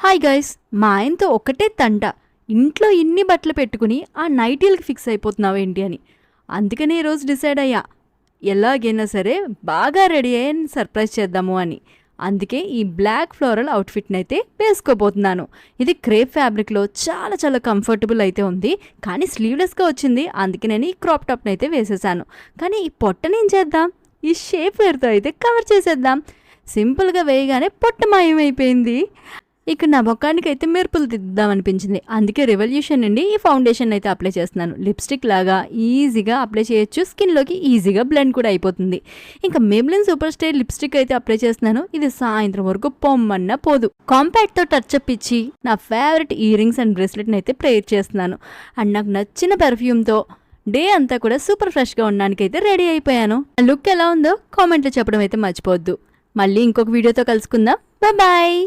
Hi guys, మా ఆయనతో ఒకటే తంట. ఇంట్లో ఇన్ని బట్టలు పెట్టుకుని ఆ నైటీలకి ఫిక్స్ అయిపోతున్నావేంటి అని. అందుకనే ఈరోజు డిసైడ్ అయ్యా, ఎలాగైనా సరే బాగా రెడీ అయ్యి సర్ప్రైజ్ చేద్దాము అని. అందుకే ఈ బ్లాక్ ఫ్లోరల్ అవుట్ఫిట్ని అయితే వేసుకోబోతున్నాను. ఇది క్రేప్ ఫ్యాబ్రిక్లో చాలా చాలా కంఫర్టబుల్ అయితే ఉంది, కానీ స్లీవ్లెస్గా వచ్చింది. అందుకే నేను ఈ క్రాప్ టాప్ని అయితే వేసేసాను. కానీ ఈ పొట్టనేం చేద్దాం, ఈ షేప్ వేర్తో అయితే కవర్ చేసేద్దాం. సింపుల్గా వేయగానే పొట్ట మాయమైపోయింది. ఇక నా ముఖానికి అయితే మెరుపులు దిద్దామనిపించింది. అందుకే రెవల్యూషన్ నుండి ఈ ఫౌండేషన్ అయితే అప్లై చేస్తున్నాను. లిప్స్టిక్ లాగా ఈజీగా అప్లై చేయొచ్చు, స్కిన్లోకి ఈజీగా బ్లెండ్ కూడా అయిపోతుంది. ఇంకా మేబ్లిన్ సూపర్ స్టే లిప్స్టిక్ అయితే అప్లై చేస్తున్నాను. ఇది సాయంత్రం వరకు పొమ్మన్నా పోదు. కాంపాక్ట్తో టచ్అప్ ఇచ్చి నా ఫేవరెట్ ఇయర్ రింగ్స్ అండ్ బ్రేస్లెట్ని అయితే ప్రేర్ చేస్తున్నాను. అండ్ నాకు నచ్చిన పెర్ఫ్యూమ్తో డే అంతా కూడా సూపర్ ఫ్రెష్గా ఉండడానికి అయితే రెడీ అయిపోయాను. లుక్ ఎలా ఉందో కామెంట్లో చెప్పడం అయితే మర్చిపోవద్దు. మళ్ళీ ఇంకొక వీడియోతో కలుసుకుందాం. బాయ్.